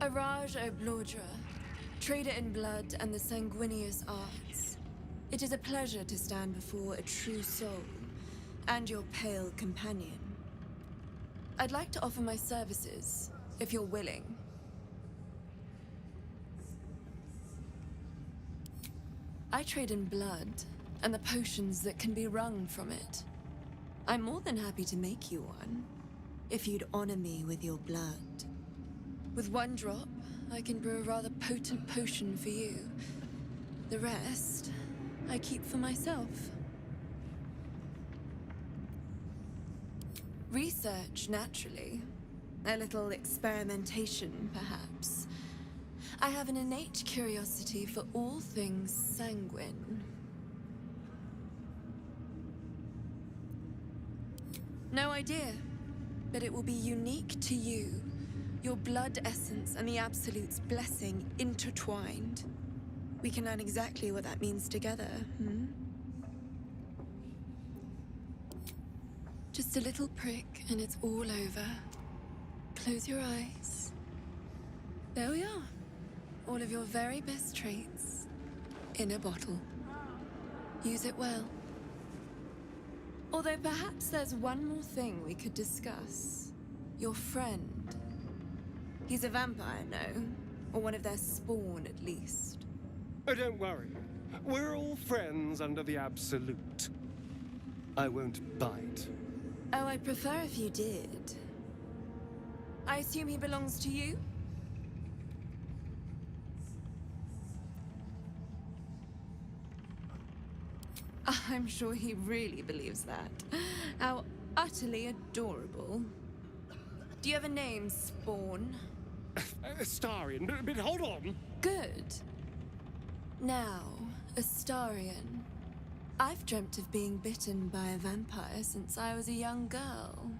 Araj O'Blodra, trader in blood and the sanguineous arts. It is a pleasure to stand before a true soul, and your pale companion. I'd like to offer my services, if you're willing. I trade in blood, and the potions that can be wrung from it. I'm more than happy to make you one, if you'd honor me with your blood. With one drop, I can brew a rather potent potion for you. The rest, I keep for myself. Research, naturally. A little experimentation, perhaps. I have an innate curiosity for all things sanguine. No idea, but it will be unique to you. Your blood essence and the Absolute's blessing intertwined. We can learn exactly what that means together, Just a little prick and it's all over. Close your eyes. There we are. All of your very best traits in a bottle. Use it well. Although perhaps there's one more thing we could discuss. Your friend. He's a vampire, no? Or one of their spawn, at least. Oh, don't worry. We're all friends under the Absolute. I won't bite. Oh, I'd prefer if you did. I assume he belongs to you? I'm sure he really believes that. How utterly adorable. Do you have a name, Spawn? Astarion, but hold on. Good. Now, Astarion. I've dreamt of being bitten by a vampire since I was a young girl.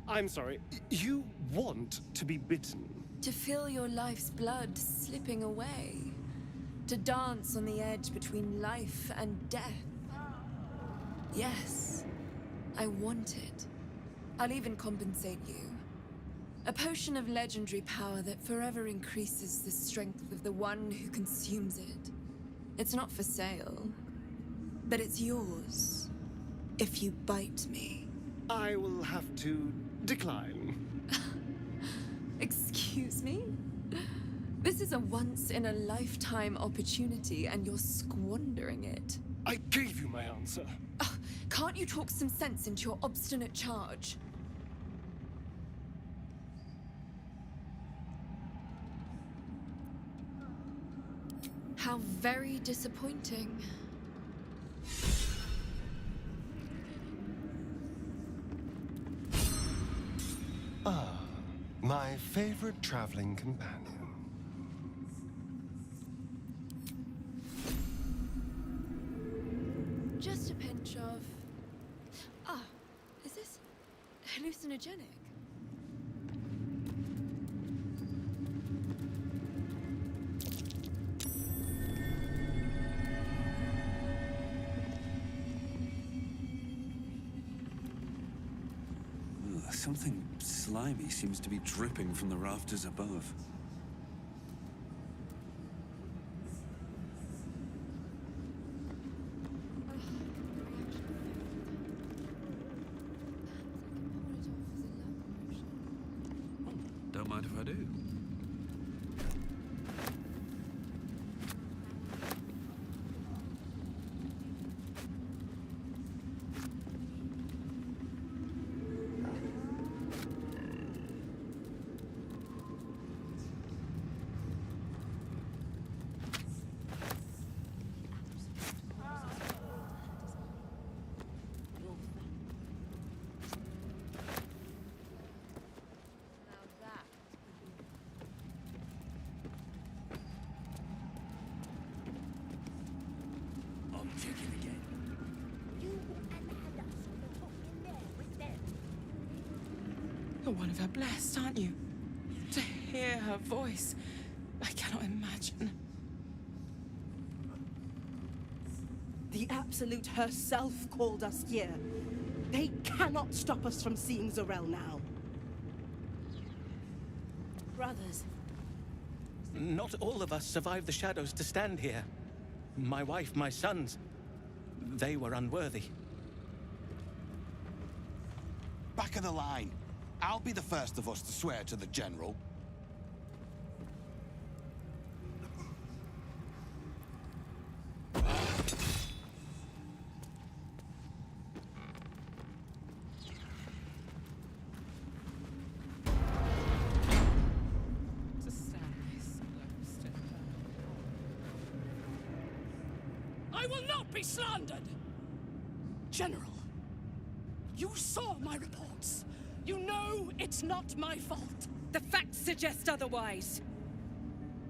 I'm sorry, you want to be bitten? To feel your life's blood slipping away. To dance on the edge between life and death. Yes, I want it. I'll even compensate you. A potion of legendary power that forever increases the strength of the one who consumes it. It's not for sale, but it's yours, if you bite me. I will have to decline. Excuse me? This is a once-in-a-lifetime opportunity, and you're squandering it. I gave you my answer. Can't you talk some sense into your obstinate charge? How very disappointing. Ah, my favorite traveling companion. Just a pinch of... is this hallucinogenic? Something slimy seems to be dripping from the rafters above. Don't mind if I do. You're one of her blessed, aren't you? To hear her voice, I cannot imagine. The Absolute herself called us here. They cannot stop us from seeing Zarel now. Brothers, Not all of us survived the shadows to stand here. My wife, my sons, they were unworthy. Back of the line. I'll be the first of us to swear to the General. I will not be slandered! General, you saw my reports. You know it's not my fault. The facts suggest otherwise.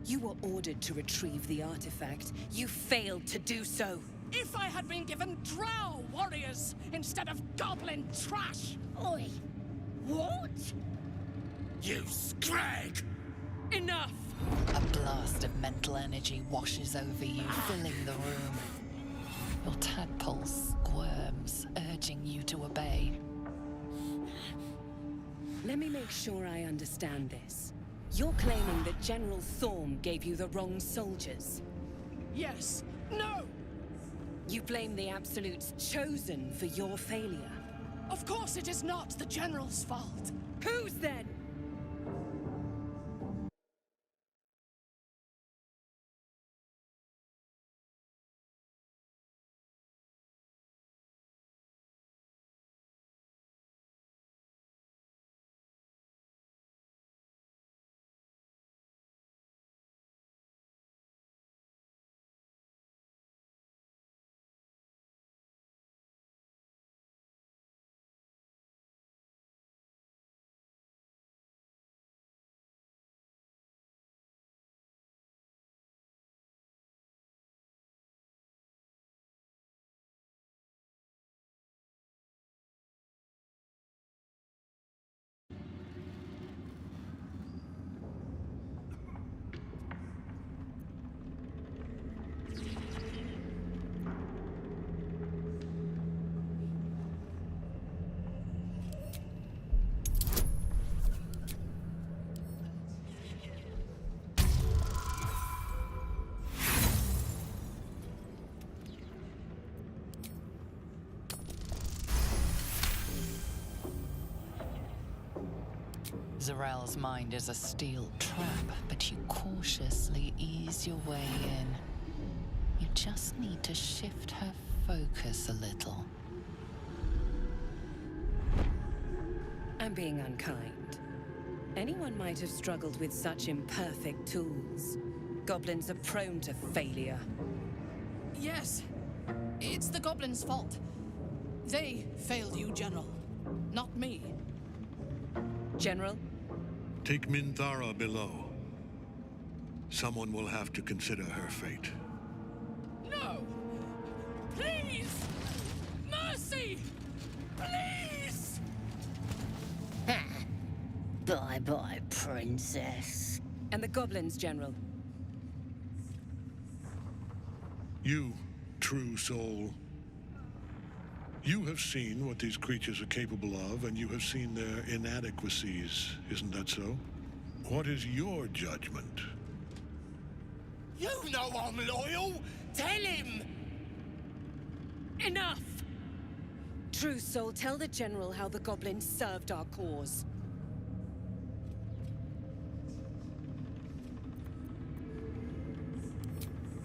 You were ordered to retrieve the artifact. You failed to do so. If I had been given drow warriors instead of goblin trash! Oi! What? You scrag! Enough! A blast of mental energy washes over you, filling the room. Your tadpole squirms, urging you to obey. Let me make sure I understand this. You're claiming that General Thorm gave you the wrong soldiers. Yes. No! You blame the Absolute's Chosen for your failure. Of course it is not the General's fault. Whose then? Zarel's mind is a steel trap, but you cautiously ease your way in. You just need to shift her focus a little. I'm being unkind. Anyone might have struggled with such imperfect tools. Goblins are prone to failure. Yes. It's the goblins' fault. They failed you, General. Not me. General? Take Minthara below. Someone will have to consider her fate. No! Please! Mercy! Please! Bye-bye, Princess. And the goblins, General? You, true soul. You have seen what these creatures are capable of, and you have seen their inadequacies, isn't that so? What is your judgment? You know I'm loyal! Tell him! Enough! True soul, tell the General how the goblins served our cause.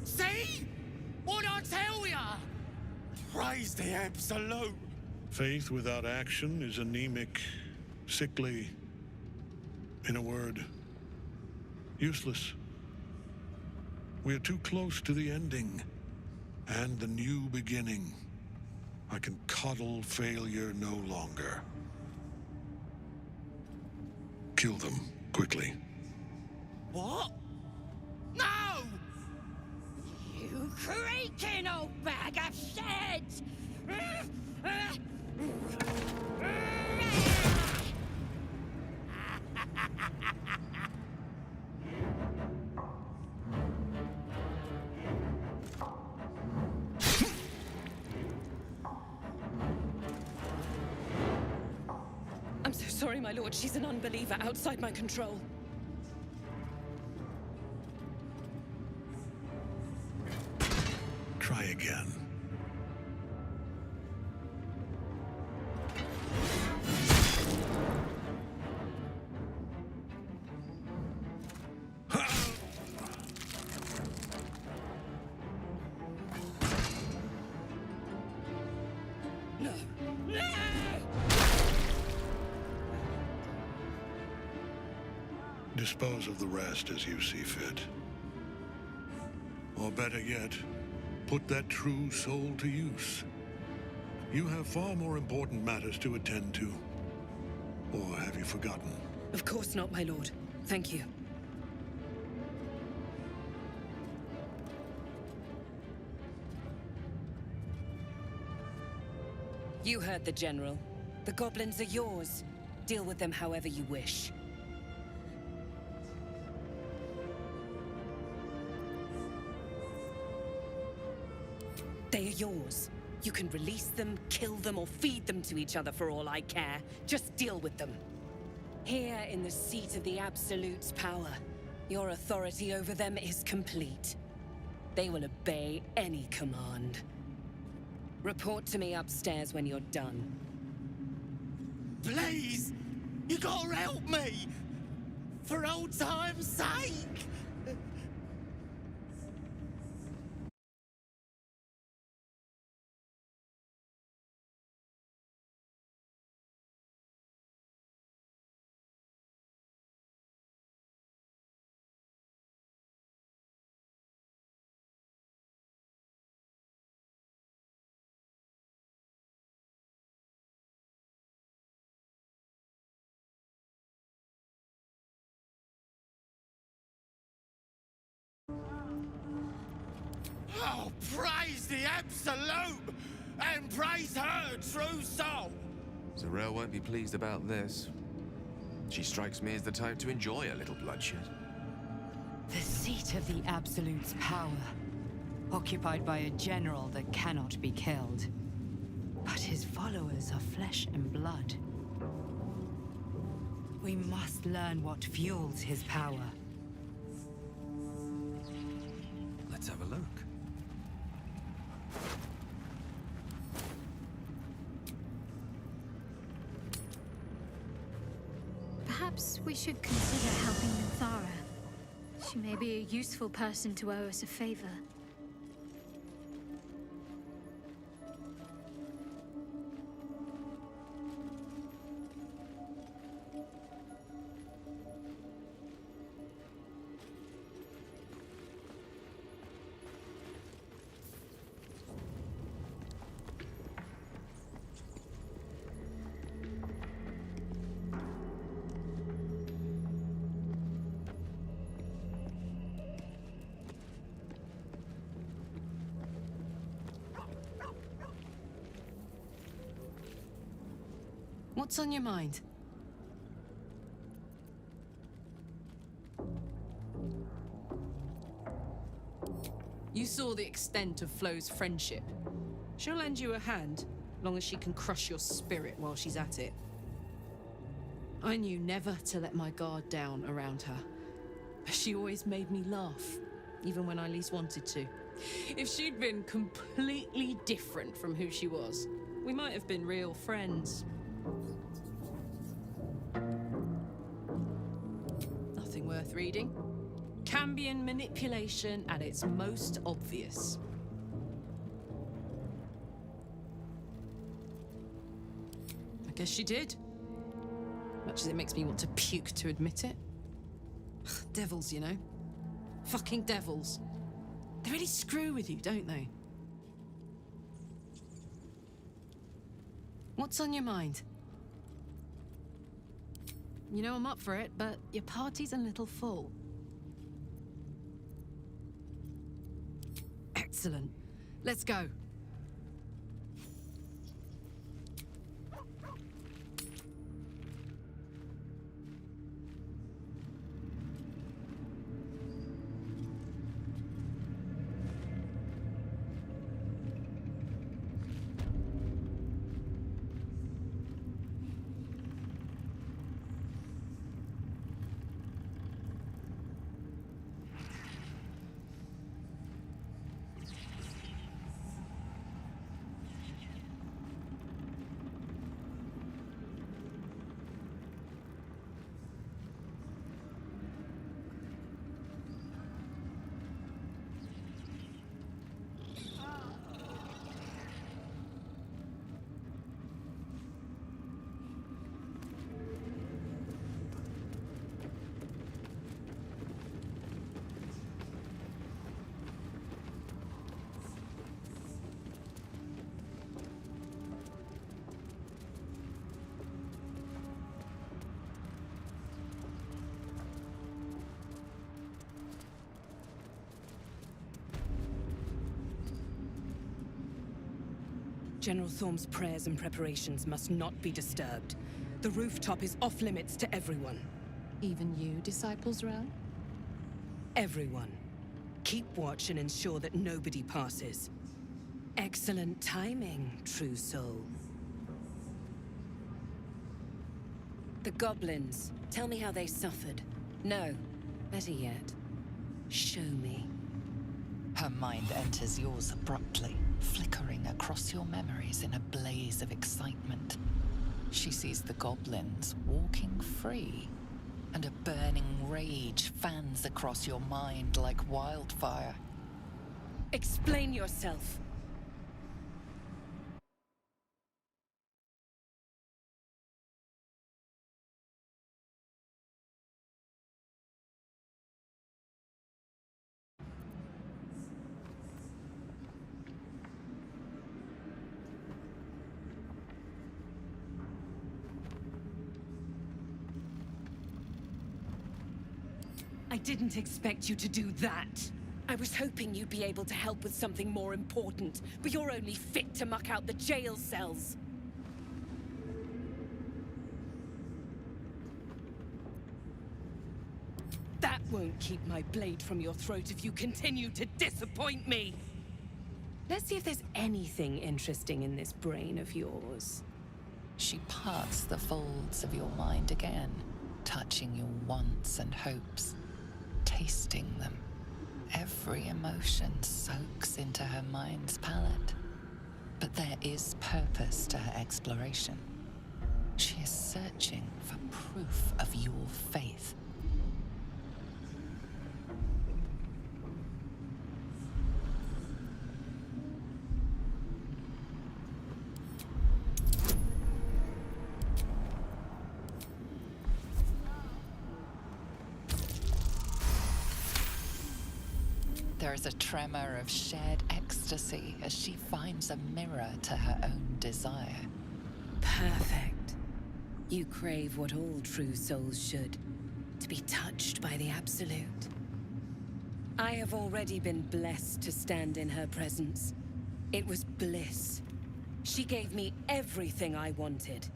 See? What I tell ya? Praise the Absolute! Faith without action is anemic, sickly, in a word, useless. We are too close to the ending, and the new beginning. I can coddle failure no longer. Kill them, quickly. What? No! You creaking old bag of shit! I'm so sorry, my lord. She's an unbeliever outside my control. again. No. No! Dispose of the rest as you see fit. Or better yet, put that true soul to use. You have far more important matters to attend to. Or have you forgotten? Of course not, my lord. Thank you. You heard the General. The goblins are yours. Deal with them however you wish. They are yours. You can release them, kill them, or feed them to each other for all I care. Just deal with them. Here in the seat of the Absolute's power, your authority over them is complete. They will obey any command. Report to me upstairs when you're done. Please! You gotta help me! For old time's sake! Oh, praise the Absolute! And praise her true soul! Zarel won't be pleased about this. She strikes me as the type to enjoy a little bloodshed. The seat of the Absolute's power, occupied by a general that cannot be killed. But his followers are flesh and blood. We must learn what fuels his power. Let's have a look. Perhaps we should consider helping Minthara. She may be a useful person to owe us a favor. What's on your mind? You saw the extent of Flo's friendship. She'll lend you a hand, long as she can crush your spirit while she's at it. I knew never to let my guard down around her. She always made me laugh, even when I least wanted to. If she'd been completely different from who she was, we might have been real friends. Nothing worth reading. Cambion manipulation at its most obvious. I guess she did. Much as it makes me want to puke to admit it. Devils, you know. Fucking devils. They really screw with you, don't they? What's on your mind? You know I'm up for it, but your party's a little full. Excellent. Let's go. General Thorm's prayers and preparations must not be disturbed. The rooftop is off limits to everyone. Even you, Disciples Realm? Everyone. Keep watch and ensure that nobody passes. Excellent timing, true soul. The goblins. Tell me how they suffered. No, better yet, show me. Her mind enters yours abruptly, flickering across your memories in a blaze of excitement. She sees the goblins walking free, and a burning rage fans across your mind like wildfire. Explain yourself. I didn't expect you to do that. I was hoping you'd be able to help with something more important, but you're only fit to muck out the jail cells. That won't keep my blade from your throat if you continue to disappoint me. Let's see if there's anything interesting in this brain of yours. She parts the folds of your mind again, touching your wants and hopes, tasting them. Every emotion soaks into her mind's palate. But there is purpose to her exploration. She is searching for proof of your faith. There is a tremor of shared ecstasy as she finds a mirror to her own desire. Perfect. You crave what all true souls should, to be touched by the Absolute. I have already been blessed to stand in her presence. It was bliss. She gave me everything I wanted.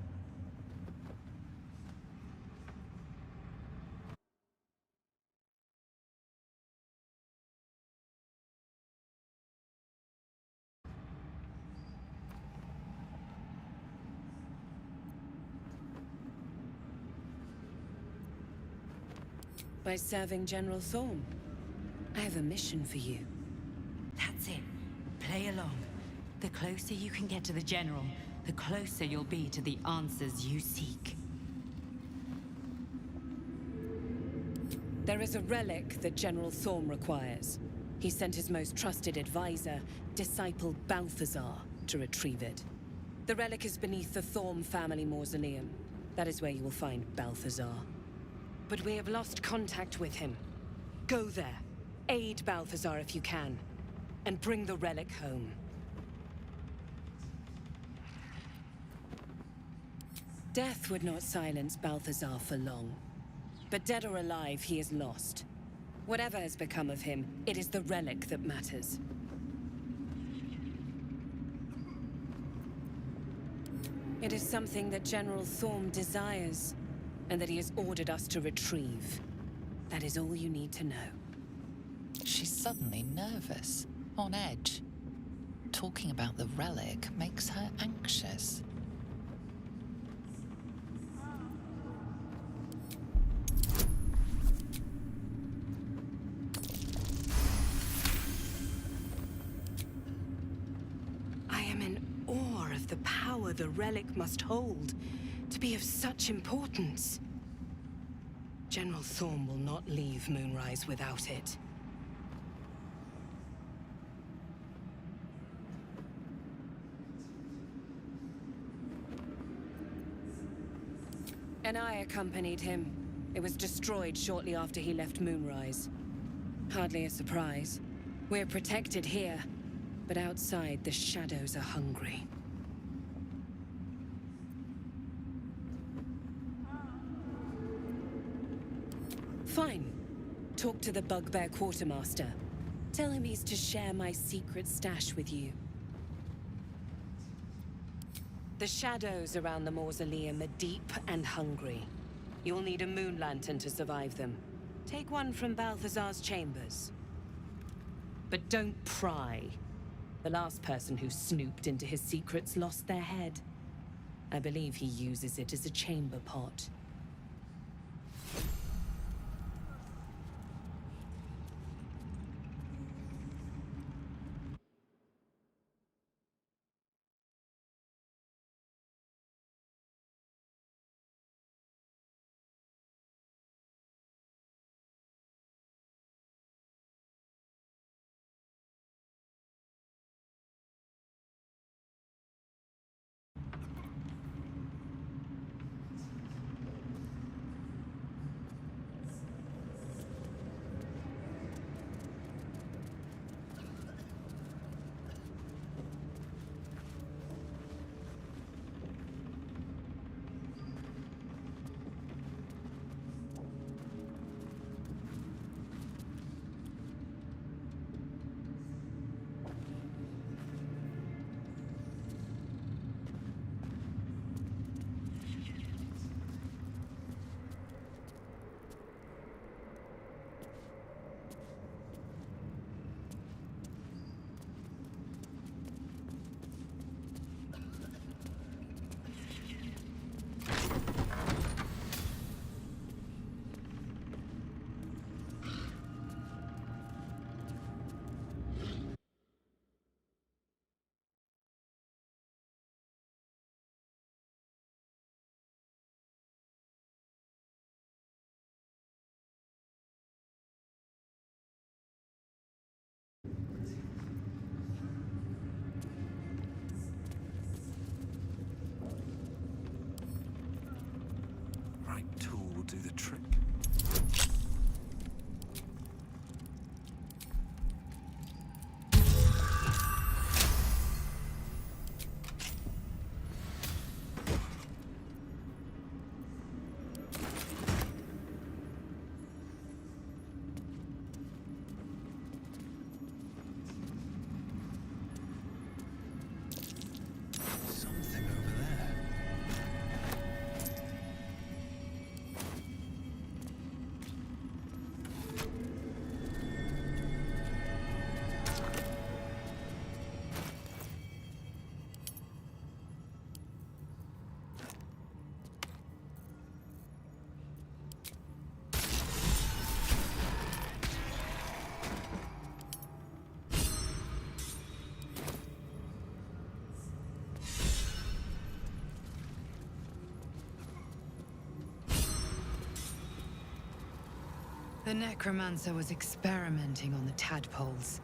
By serving General Thorm. I have a mission for you. That's it. Play along. The closer you can get to the General, the closer you'll be to the answers you seek. There is a relic that General Thorm requires. He sent his most trusted advisor, disciple Balthazar, to retrieve it. The relic is beneath the Thorm family mausoleum. That is where you will find Balthazar. But we have lost contact with him. Go there, aid Balthazar if you can, and bring the relic home. Death would not silence Balthazar for long. But dead or alive, he is lost. Whatever has become of him, it is the relic that matters. It is something that General Thorm desires, and that he has ordered us to retrieve. That is all you need to know. She's suddenly nervous, on edge. Talking about the relic makes her anxious. I am in awe of the power the relic must hold to be of such importance. General Thorm will not leave Moonrise without it. And I accompanied him. It was destroyed shortly after he left Moonrise. Hardly a surprise. We're protected here, but outside the shadows are hungry. Fine. Talk to the Bugbear Quartermaster. Tell him he's to share my secret stash with you. The shadows around the mausoleum are deep and hungry. You'll need a moon lantern to survive them. Take one from Balthazar's chambers. But don't pry. The last person who snooped into his secrets lost their head. I believe he uses it as a chamber pot. Right tool will do the trick. Something over there. The necromancer was experimenting on the tadpoles.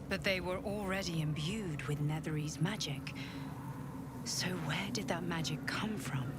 But they were already imbued with Netherese magic. So where did that magic come from?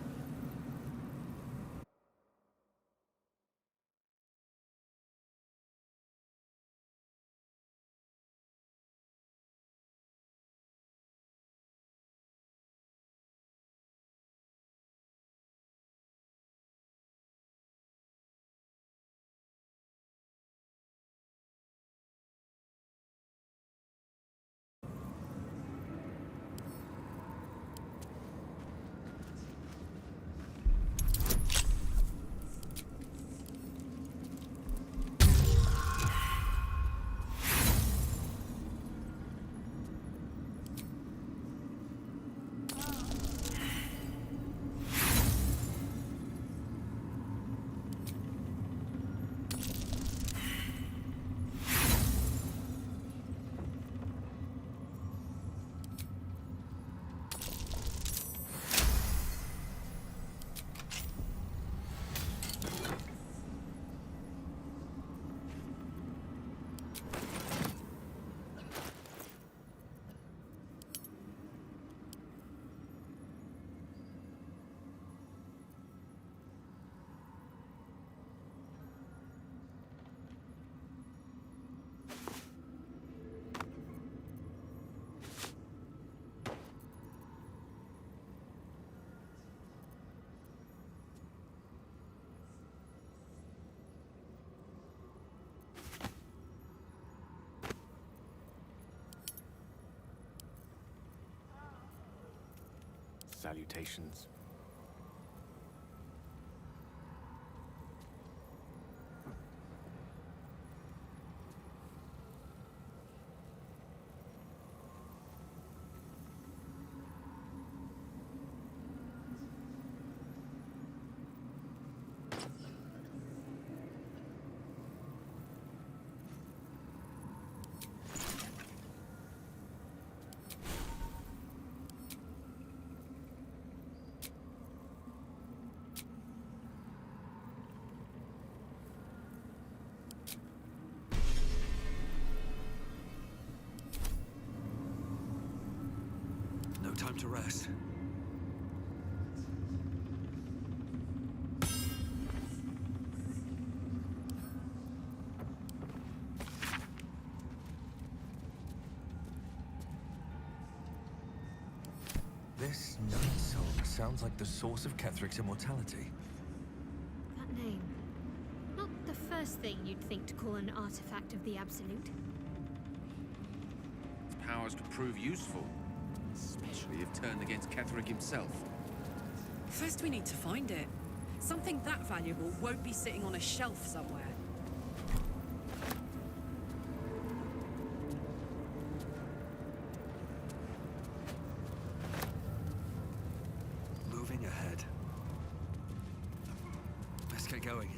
salutations. No time to rest. This night song sounds like the source of Kethric's immortality. That name. Not the first thing you'd think to call an artifact of the Absolute. Its powers could prove useful, especially if turned against Ketheric himself. First, we need to find it. Something that valuable won't be sitting on a shelf somewhere. Moving ahead. Let's get going.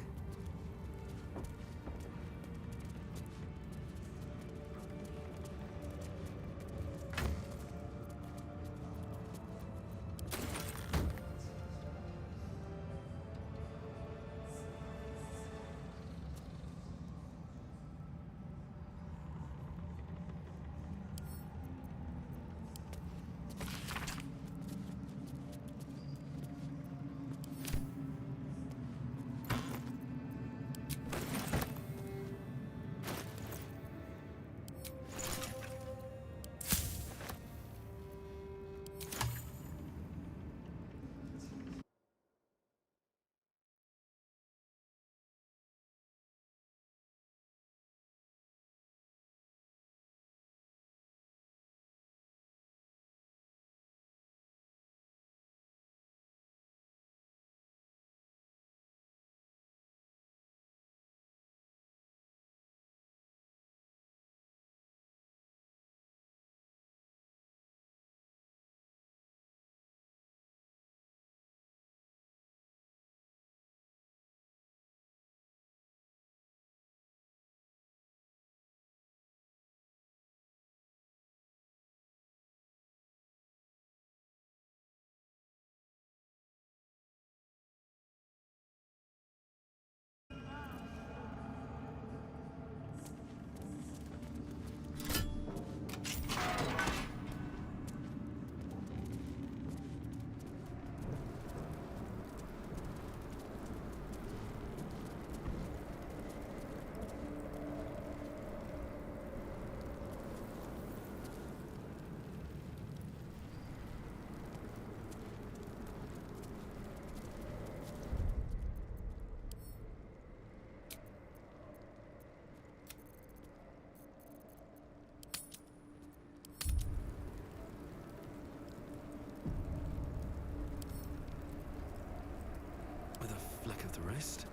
With a flick of the wrist.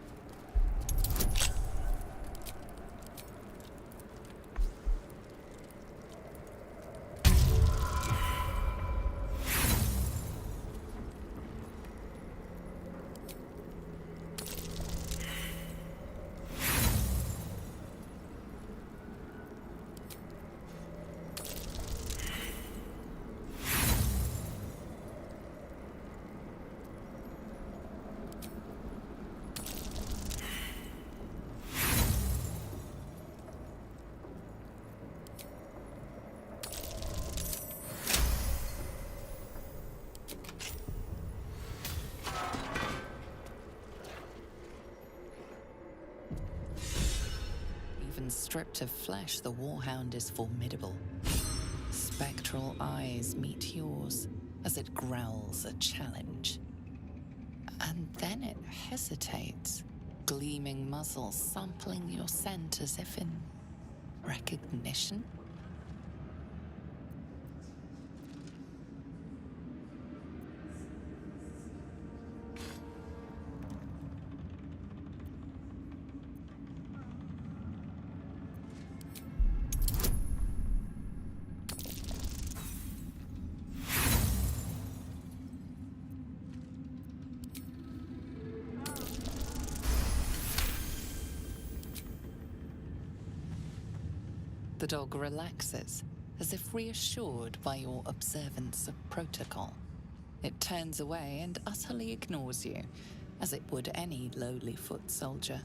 Even stripped of flesh, the Warhound is formidable. Spectral eyes meet yours as it growls a challenge. And then it hesitates, gleaming muzzle sampling your scent as if in recognition. The dog relaxes, as if reassured by your observance of protocol. It turns away and utterly ignores you, as it would any lowly foot soldier.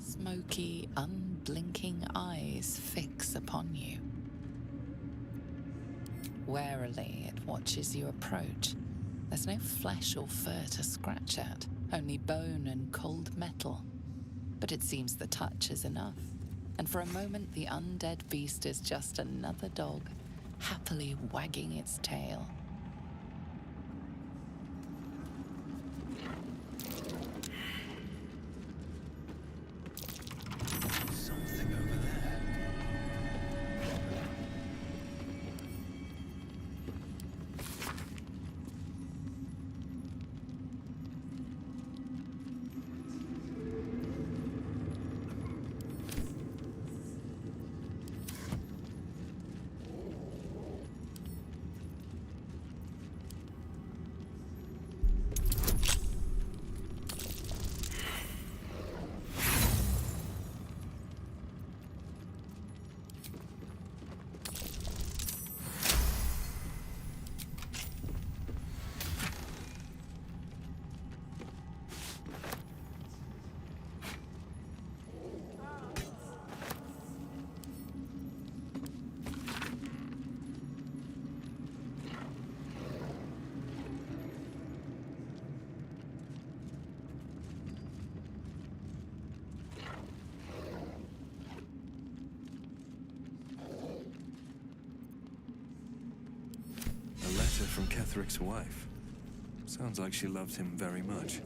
Smoky, unblinking eyes fix upon you. Warily, it watches you approach. There's no flesh or fur to scratch at, only bone and cold metal. But it seems the touch is enough, and for a moment the undead beast is just another dog, happily wagging its tail. Something over there. A letter from Ketheric's wife. Sounds like she loved him very much.